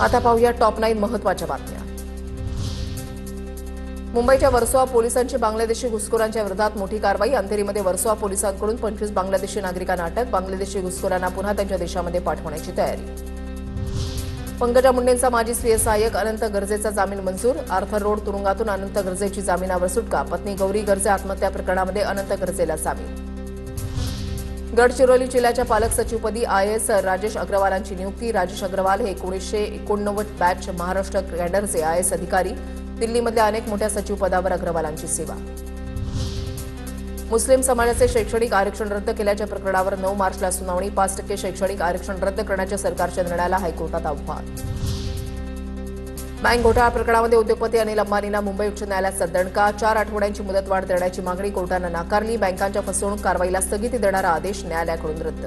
आता पाहूया टॉप 9 महत्त्वाच्या बातम्या। मुंबईच्या वर्सोवा पोलिसांची बांगलादेशी घुसखोरांच्या विरोधात मोठी कारवाई। अंधेरीमध्ये वर्सोवा पोलिसांकडून 25 बांगलादेशी नागरिकांना अटक। बांगलादेशी घुसखोरांना पुन्हा त्यांच्या देशामध्ये पाठवण्याची तयारी। पंकजा मुंडेंचा माजी स्वीय सहाय्यक अनंत गर्जेचा जामीन मंजूर। आर्थर रोड तुरुंगातून अनंत गर्जेची जामिनावर सुटका। पत्नी गौरी गर्जे आत्महत्या प्रकरणामध्ये अनंत गर्जेला जामीन। गडचिरोली जिल्ह्याच्या पालक सचिवपदी आयएएस राजेश अग्रवालांची नियुक्ती। राजेश अग्रवाल हे 1989 बॅच महाराष्ट्र कॅडरचे आयएएस अधिकारी। दिल्लीमधल्या अनेक मोठ्या सचिव पदावर अग्रवालांची सेवा। मुस्लिम समाजाचे शैक्षणिक आरक्षण रद्द केल्याच्या प्रकरणावर 9 मार्चला सुनावणी। 5% शैक्षणिक आरक्षण रद्द करण्याच्या सरकारच्या निर्णयाला हायकोर्टात आव्हान। बँक घोटाळा प्रकरणामध्ये उद्योगपती अनिल अंबानींना मुंबई उच्च न्यायालयात दणका। 4 आठवड्यांची मुदतवाढ देण्याची मागणी कोर्टानं नाकारली। बँकांच्या फसवणूक कारवाईला स्थगिती देणारा आदेश न्यायालयाकडून रद्द।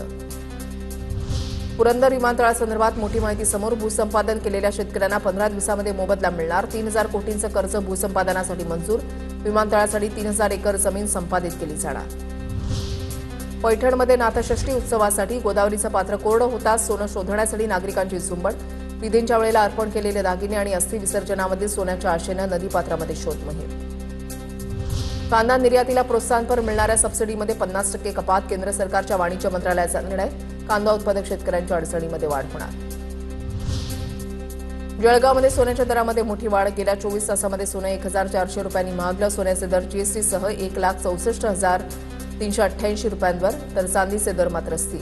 पुरंदर विमानतळासंदर्भात मोठी माहिती समोर। भूसंपादन केलेल्या शेतकऱ्यांना 15 दिवसांमध्ये मोबदला मिळणार। 3000 कोटींचं कर्ज भूसंपादनासाठी मंजूर। विमानतळासाठी 3000 एकर जमीन संपादित केली जाणार। पैठणमध्ये नाथषष्ठी उत्सवासाठी गोदावरीचं पात्र कोरडं होताच सोनं शोधण्यासाठी नागरिकांची झुंबड। विधींच्या वेळेला अर्पण केलेले दागिने आणि अस्थि विसर्जनामध्ये सोन्याच्या आशेनं नदीपात्रामध्ये शोध मोहीम। कांदा निर्यातीला प्रोत्साहनपर मिळणाऱ्या सबसिडीमध्ये 50% कपात। केंद्र सरकारच्या वाणिज्य मंत्रालयाचा निर्णय। कांदा उत्पादक शेतकऱ्यांच्या अडचणीमध्ये वाढ होणार। जळगावमध्ये सोन्याच्या दरामध्ये मोठी वाढ। गेल्या 24 तासामध्ये सोनं 1400 रुपयांनी महागलं। सोन्याचे दर जीएसटीसह 1,64,388 रुपयांवर, तर चांदीचे दर मात्र स्थिर।